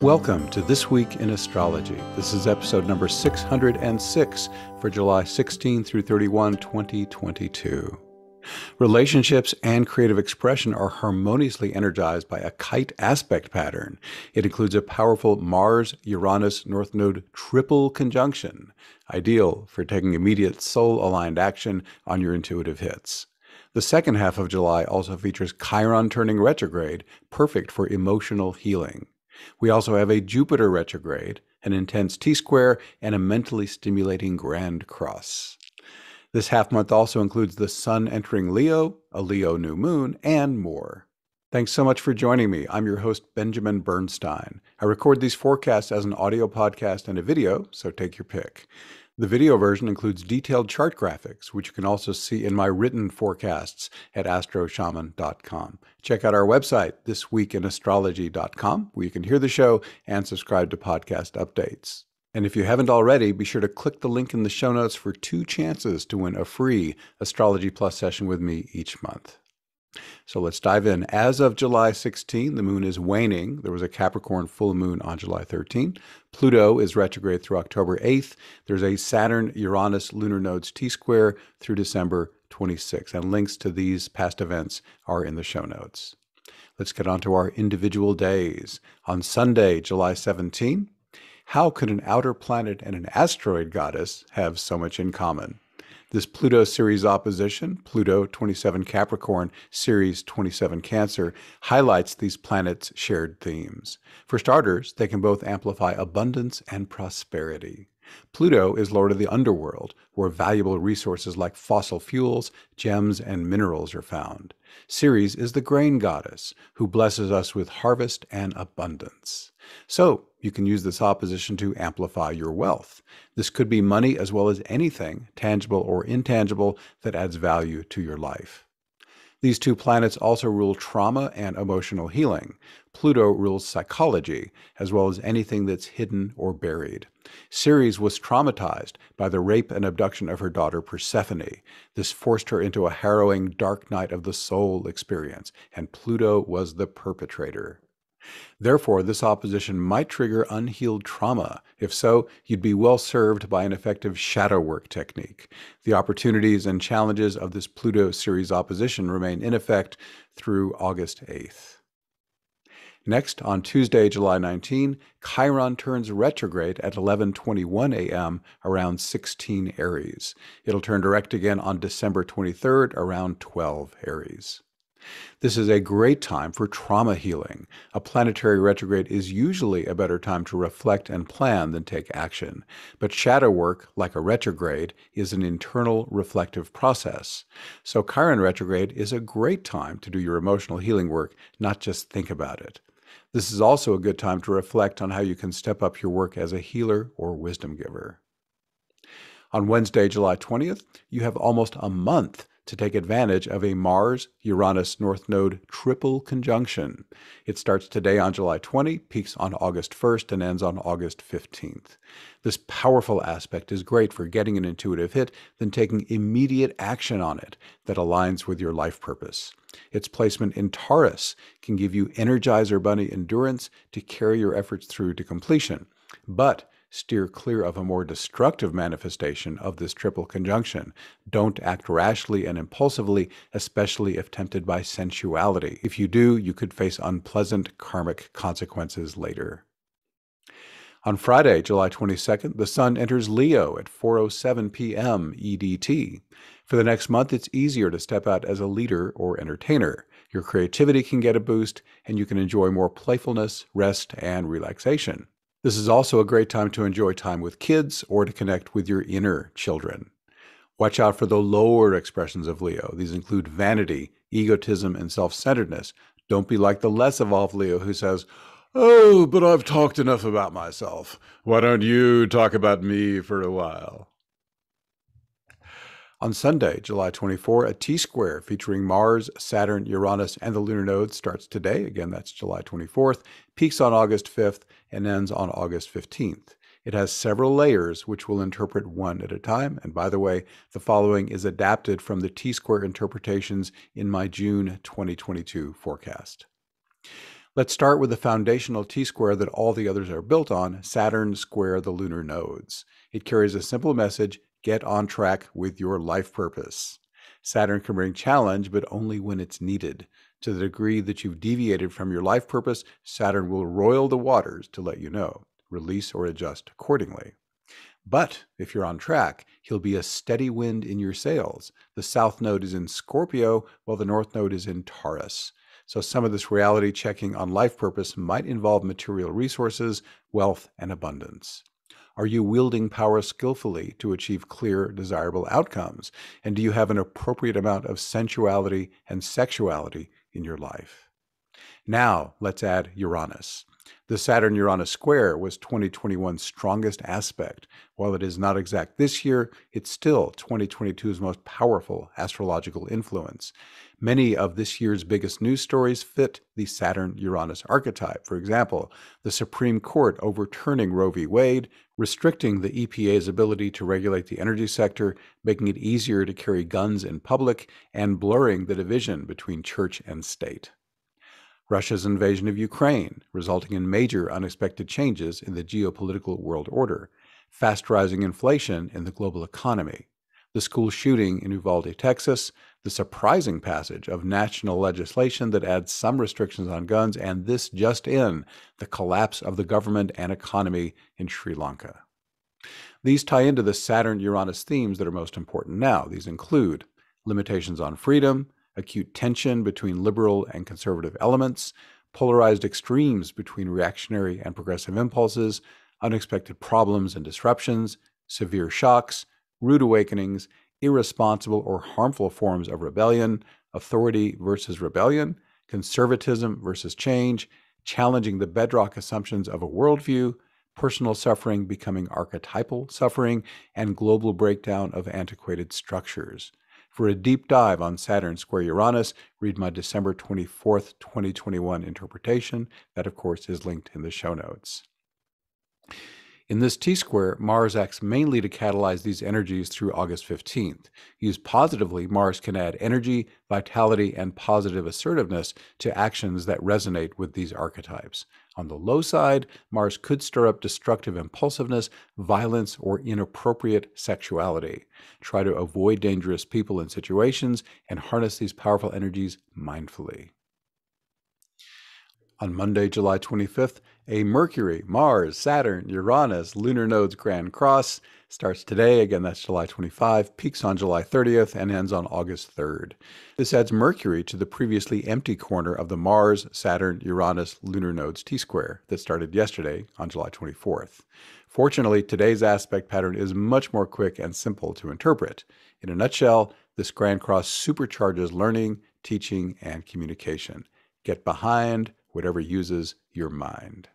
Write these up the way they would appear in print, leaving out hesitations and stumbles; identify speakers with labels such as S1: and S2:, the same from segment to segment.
S1: Welcome to This Week in Astrology. This is episode number 606 for July 16 through 31, 2022. Relationships and creative expression are harmoniously energized by a Kite aspect pattern. It includes a powerful Mars-Uranus-North node triple conjunction, ideal for taking immediate soul-aligned action on your intuitive hits. The second half of July also features Chiron turning retrograde, perfect for emotional healing. We also have a Jupiter retrograde, an intense T-square, and a mentally stimulating Grand Cross. This half month also includes the Sun entering Leo, a Leo new moon, and more. Thanks so much for joining me. I'm your host, Benjamin Bernstein. I record these forecasts as an audio podcast and a video, so take your pick. The video version includes detailed chart graphics, which you can also see in my written forecasts at astroshaman.com. Check out our website, thisweekinastrology.com, where you can hear the show and subscribe to podcast updates. And if you haven't already, be sure to click the link in the show notes for 2 chances to win a free Astrology Plus session with me each month. So let's dive in. As of July 16, the moon is waning. There was a Capricorn full moon on July 13. Pluto is retrograde through October 8th. There's a Saturn-Uranus lunar nodes T-square through December 26th. And links to these past events are in the show notes. Let's get on to our individual days. On Sunday, July 17, how could an outer planet and an asteroid goddess have so much in common? This Pluto series opposition, Pluto 27 Capricorn, Ceres 27 Cancer, highlights these planets' shared themes. For starters, they can both amplify abundance and prosperity. Pluto is lord of the underworld, where valuable resources like fossil fuels, gems, and minerals are found. Ceres is the grain goddess, who blesses us with harvest and abundance. So, you can use this opposition to amplify your wealth. This could be money as well as anything, tangible or intangible, that adds value to your life. These 2 planets also rule trauma and emotional healing. Pluto rules psychology, as well as anything that's hidden or buried. Ceres was traumatized by the rape and abduction of her daughter Persephone. This forced her into a harrowing dark night of the soul experience, and Pluto was the perpetrator. Therefore, this opposition might trigger unhealed trauma. If so, you'd be well served by an effective shadow work technique. The opportunities and challenges of this Pluto series opposition remain in effect through August 8th. Next, on Tuesday, July 19, Chiron turns retrograde at 11:21 a.m. around 16 Aries. It'll turn direct again on December 23rd around 12 Aries. This is a great time for trauma healing. A planetary retrograde is usually a better time to reflect and plan than take action. But shadow work, like a retrograde, is an internal reflective process. So Chiron retrograde is a great time to do your emotional healing work, not just think about it. This is also a good time to reflect on how you can step up your work as a healer or wisdom giver. On Wednesday, July 20th, you have almost a month to take advantage of a Mars-Uranus-North node triple conjunction. It starts today on July 20, peaks on August 1st, and ends on August 15th. This powerful aspect is great for getting an intuitive hit, then taking immediate action on it that aligns with your life purpose. Its placement in Taurus can give you Energizer Bunny endurance to carry your efforts through to completion. But steer clear of a more destructive manifestation of this triple conjunction. Don't act rashly and impulsively, especially if tempted by sensuality. If you do, you could face unpleasant karmic consequences later. On Friday, July 22nd, the Sun enters Leo at 4:07 p.m. EDT. For the next month, it's easier to step out as a leader or entertainer. Your creativity can get a boost, and you can enjoy more playfulness, rest, and relaxation. This is also a great time to enjoy time with kids or to connect with your inner children. Watch out for the lower expressions of Leo. These include vanity, egotism, and self-centeredness. Don't be like the less evolved Leo who says, "Oh, but I've talked enough about myself. Why don't you talk about me for a while?" On Sunday, July 24, a T-square featuring Mars, Saturn, Uranus, and the lunar nodes starts today. Again, that's July 24th, peaks on August 5th, and ends on August 15th. It has several layers, which we'll interpret one at a time. And by the way, the following is adapted from the T-square interpretations in my June 2022 forecast. Let's start with the foundational T-square that all the others are built on, Saturn square the lunar nodes. It carries a simple message: get on track with your life purpose. Saturn can bring challenge, but only when it's needed. To the degree that you've deviated from your life purpose, Saturn will roil the waters to let you know. Release or adjust accordingly. But if you're on track, he'll be a steady wind in your sails. The South Node is in Scorpio, while the North Node is in Taurus. So some of this reality checking on life purpose might involve material resources, wealth, and abundance. Are you wielding power skillfully to achieve clear, desirable outcomes? And do you have an appropriate amount of sensuality and sexuality in your life? Now, let's add Uranus. The Saturn-Uranus square was 2021's strongest aspect. While it is not exact this year, it's still 2022's most powerful astrological influence. Many of this year's biggest news stories fit the Saturn-Uranus archetype. For example, the Supreme Court overturning Roe v. Wade, restricting the EPA's ability to regulate the energy sector, making it easier to carry guns in public, and blurring the division between church and state. Russia's invasion of Ukraine, resulting in major unexpected changes in the geopolitical world order, fast rising inflation in the global economy, the school shooting in Uvalde, Texas, the surprising passage of national legislation that adds some restrictions on guns, and this just in, the collapse of the government and economy in Sri Lanka. These tie into the Saturn-Uranus themes that are most important now. These include limitations on freedom, acute tension between liberal and conservative elements, polarized extremes between reactionary and progressive impulses, unexpected problems and disruptions, severe shocks, rude awakenings, irresponsible or harmful forms of rebellion, authority versus rebellion, conservatism versus change, challenging the bedrock assumptions of a worldview, personal suffering becoming archetypal suffering, and global breakdown of antiquated structures. For a deep dive on Saturn square Uranus, read my December 24th, 2021 interpretation. That, of course, is linked in the show notes. In this T-square, Mars acts mainly to catalyze these energies through August 15th. Used positively, Mars can add energy, vitality, and positive assertiveness to actions that resonate with these archetypes. On the low side, Mars could stir up destructive impulsiveness, violence, or inappropriate sexuality. Try to avoid dangerous people and situations and harness these powerful energies mindfully. On Monday, July 25th, a Mercury, Mars, Saturn, Uranus, lunar nodes grand cross starts today. Again, that's July 25, peaks on July 30th, and ends on August 3rd. This adds Mercury to the previously empty corner of the Mars, Saturn, Uranus, lunar nodes T-square that started yesterday on July 24th. Fortunately, today's aspect pattern is much more quick and simple to interpret. In a nutshell, this grand cross supercharges learning, teaching, and communication. Get behind whatever uses your mind.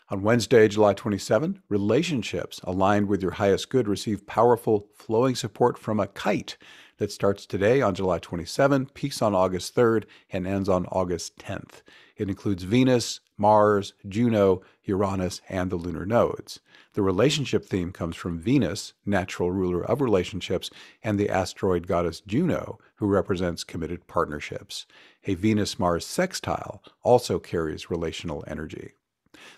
S1: On Wednesday, July 27, relationships aligned with your highest good receive powerful flowing support from a kite that starts today on July 27, peaks on August 3rd, and ends on August 10th. It includes Venus, Mars, Juno, Uranus, and the lunar nodes. The relationship theme comes from Venus, natural ruler of relationships, and the asteroid goddess Juno, who represents committed partnerships. A Venus-Mars sextile also carries relational energy.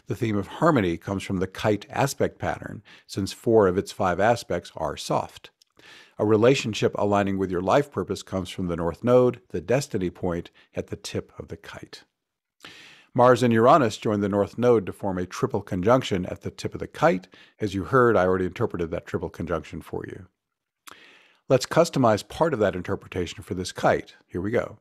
S1: The theme of harmony comes from the Kite aspect pattern, since 4 of its 5 aspects are soft. A relationship aligning with your life purpose comes from the North Node, the destiny point at the tip of the kite. Mars and Uranus join the North Node to form a triple conjunction at the tip of the kite. As you heard, I already interpreted that triple conjunction for you. Let's customize part of that interpretation for this kite. Here we go.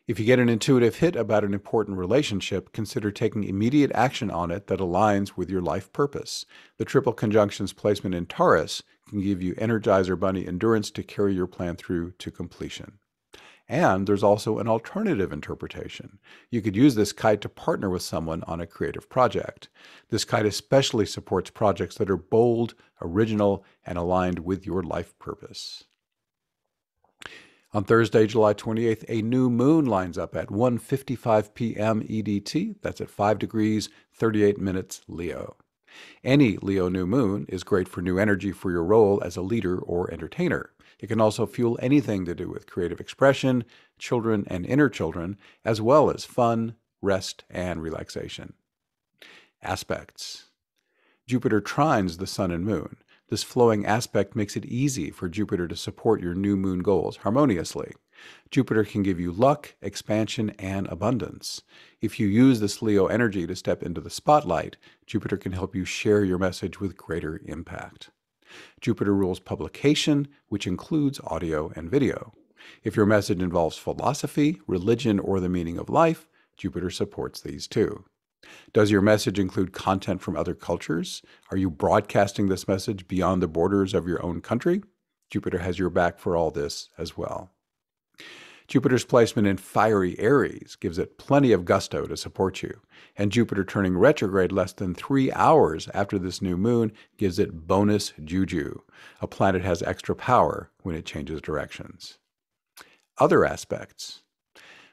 S1: If you get an intuitive hit about an important relationship, consider taking immediate action on it that aligns with your life purpose. The triple conjunction's placement in Taurus can give you Energizer Bunny endurance to carry your plan through to completion. And there's also an alternative interpretation. You could use this kite to partner with someone on a creative project. This kite especially supports projects that are bold, original, and aligned with your life purpose. On Thursday, July 28th, a new moon lines up at 1:55 p.m. EDT. That's at 5 degrees, 38 minutes Leo. Any Leo new moon is great for new energy for your role as a leader or entertainer. It can also fuel anything to do with creative expression, children and inner children, as well as fun, rest, and relaxation. Aspects. Jupiter trines the Sun and Moon. This flowing aspect makes it easy for Jupiter to support your new moon goals harmoniously. Jupiter can give you luck, expansion, and abundance. If you use this Leo energy to step into the spotlight, Jupiter can help you share your message with greater impact. Jupiter rules publication, which includes audio and video. If your message involves philosophy, religion, or the meaning of life, Jupiter supports these too. Does your message include content from other cultures? Are you broadcasting this message beyond the borders of your own country? Jupiter has your back for all this as well. Jupiter's placement in fiery Aries gives it plenty of gusto to support you, and Jupiter turning retrograde less than 3 hours after this new moon gives it bonus juju. A planet has extra power when it changes directions. Other aspects.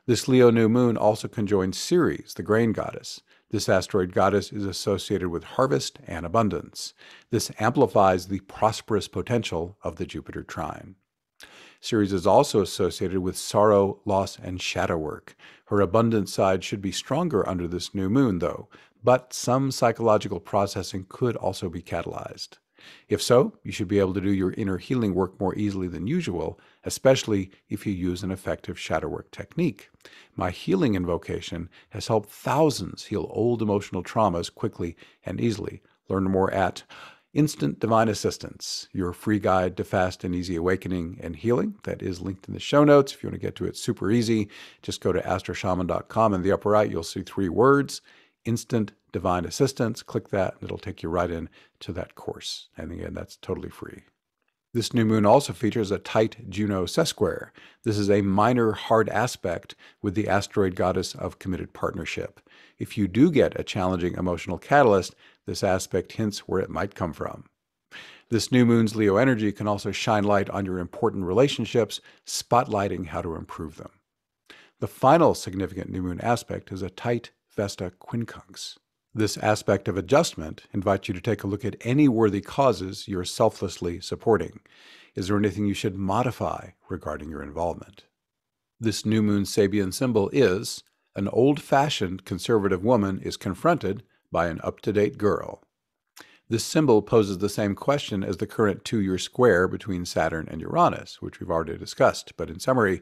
S1: This Leo new moon also conjoins Ceres, the grain goddess. This asteroid goddess is associated with harvest and abundance. This amplifies the prosperous potential of the Jupiter trine. Ceres is also associated with sorrow, loss, and shadow work. Her abundant side should be stronger under this new moon, though, but some psychological processing could also be catalyzed. If so, you should be able to do your inner healing work more easily than usual, especially if you use an effective shadow work technique. My healing invocation has helped thousands heal old emotional traumas quickly and easily. Learn more at Instant Divine Assistance, your free guide to fast and easy awakening and healing. That is linked in the show notes. If you want to get to it super easy, just go to astroshaman.com. In the upper right, you'll see 3 words, Instant Divine Assistance. Click that, and it'll take you right in to that course. And again, that's totally free. This new moon also features a tight Juno sesquare. This is a minor hard aspect with the asteroid goddess of committed partnership. If you do get a challenging emotional catalyst, this aspect hints where it might come from. This new moon's Leo energy can also shine light on your important relationships, spotlighting how to improve them. The final significant new moon aspect is a tight Vesta quincunx. This aspect of adjustment invites you to take a look at any worthy causes you're selflessly supporting. Is there anything you should modify regarding your involvement? This new moon Sabian symbol is an old-fashioned conservative woman is confronted by an up-to-date girl. This symbol poses the same question as the current 2-year square between Saturn and Uranus, which we've already discussed. But in summary,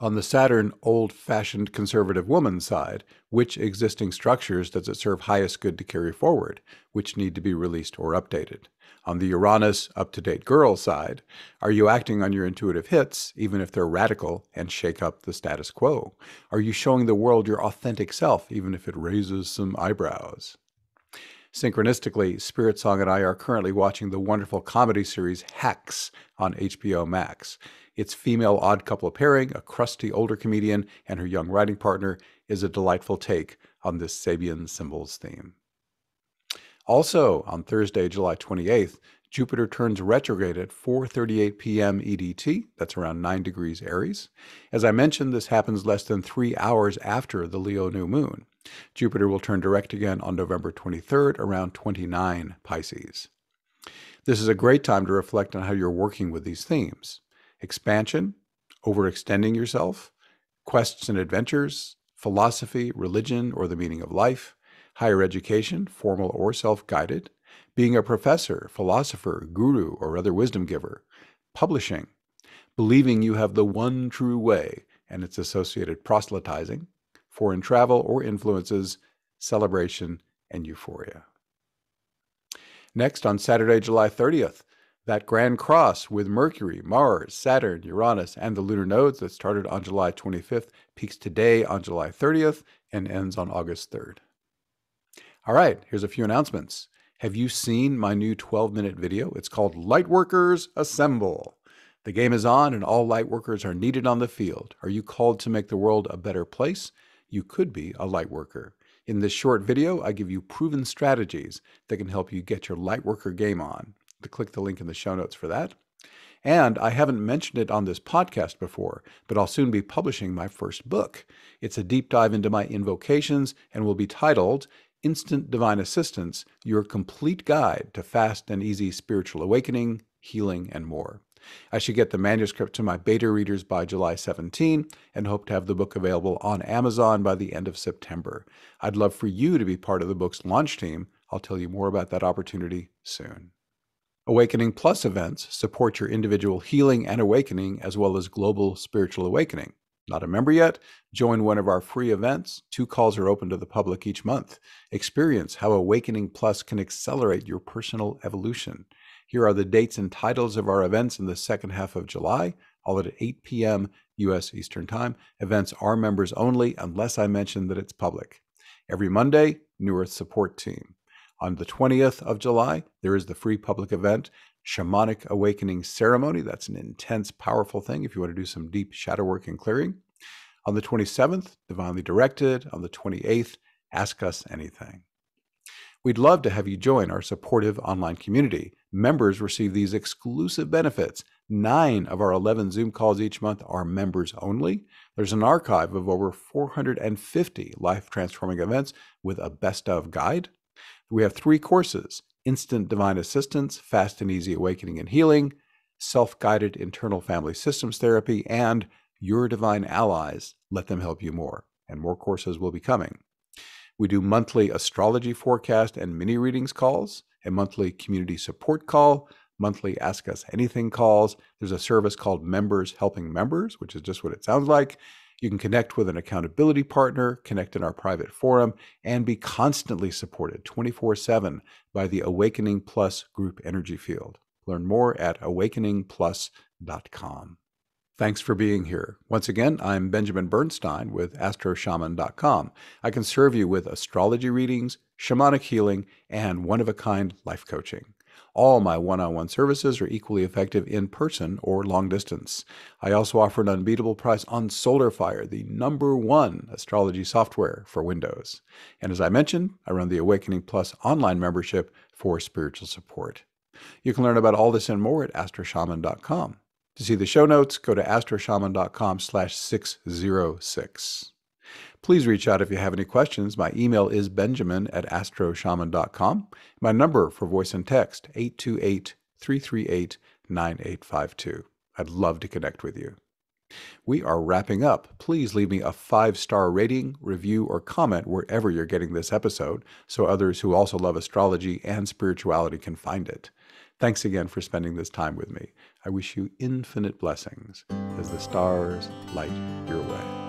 S1: on the Saturn old-fashioned conservative woman side, which existing structures does it serve highest good to carry forward, which need to be released or updated? On the Uranus up-to-date girl side, are you acting on your intuitive hits, even if they're radical and shake up the status quo? Are you showing the world your authentic self, even if it raises some eyebrows? Synchronistically, Spirit Song and I are currently watching the wonderful comedy series Hacks on HBO Max. Its female odd couple pairing, a crusty older comedian and her young writing partner, is a delightful take on this Sabian symbols theme. Also, on Thursday, July 28th, Jupiter turns retrograde at 4:38 p.m. EDT. That's around 9 degrees Aries. As I mentioned, this happens less than 3 hours after the Leo new moon. Jupiter will turn direct again on November 23rd, around 29 Pisces. This is a great time to reflect on how you're working with these themes. Expansion, overextending yourself, quests and adventures, philosophy, religion, or the meaning of life, higher education, formal or self-guided, being a professor, philosopher, guru, or other wisdom giver, publishing, believing you have the one true way and its associated proselytizing, foreign travel or influences, celebration, and euphoria. Next, on Saturday, July 30th, that grand cross with Mercury, Mars, Saturn, Uranus, and the lunar nodes that started on July 25th peaks today on July 30th and ends on August 3rd. All right, here's a few announcements. Have you seen my new 12-minute video? It's called Lightworkers Assemble. The game is on and all lightworkers are needed on the field. Are you called to make the world a better place? You could be a lightworker. In this short video, I give you proven strategies that can help you get your lightworker game on. Click the link in the show notes for that. And I haven't mentioned it on this podcast before, but I'll soon be publishing my first book. It's a deep dive into my invocations and will be titled Instant Divine Assistance, Your Complete Guide to Fast and Easy Spiritual Awakening, Healing, and More. I should get the manuscript to my beta readers by July 17 and hope to have the book available on Amazon by the end of September. I'd love for you to be part of the book's launch team. I'll tell you more about that opportunity soon. Awakening Plus events support your individual healing and awakening as well as global spiritual awakening. Not a member yet? Join one of our free events. 2 calls are open to the public each month. Experience how Awakening Plus can accelerate your personal evolution. Here are the dates and titles of our events in the second half of July, all at 8 p.m. U.S. Eastern Time. Events are members only unless I mention that it's public. Every Monday, New Earth Support Team. On the 20th of July, there is the free public event, Shamanic Awakening Ceremony. That's an intense, powerful thing if you want to do some deep shadow work and clearing. On the 27th, Divinely Directed. On the 28th, Ask Us Anything. We'd love to have you join our supportive online community. Members receive these exclusive benefits. 9 of our 11 Zoom calls each month are members only. There's an archive of over 450 life-transforming events with a best-of guide. We have 3 courses: Instant Divine Assistance, Fast and Easy Awakening and Healing, Self-Guided Internal Family Systems Therapy, and Your Divine Allies, Let Them Help You More. And more courses will be coming. We do monthly astrology forecast and mini readings calls, a monthly community support call, monthly Ask Us Anything calls. There's a service called Members Helping Members, which is just what it sounds like. You can connect with an accountability partner, connect in our private forum, and be constantly supported 24/7 by the Awakening Plus group energy field. Learn more at awakeningplus.com. Thanks for being here. Once again, I'm Benjamin Bernstein with astroshaman.com. I can serve you with astrology readings, shamanic healing, and one-of-a-kind life coaching. All my one-on-one services are equally effective in person or long distance. I also offer an unbeatable price on SolarFire, the #1 astrology software for Windows. And as I mentioned, I run the Awakening Plus online membership for spiritual support. You can learn about all this and more at astroshaman.com. To see the show notes, go to astroshaman.com/606. Please reach out if you have any questions. My email is benjamin@astroshaman.com. My number for voice and text, 828-338-9852. I'd love to connect with you. We are wrapping up. Please leave me a 5-star rating, review, or comment wherever you're getting this episode so others who also love astrology and spirituality can find it. Thanks again for spending this time with me. I wish you infinite blessings as the stars light your way.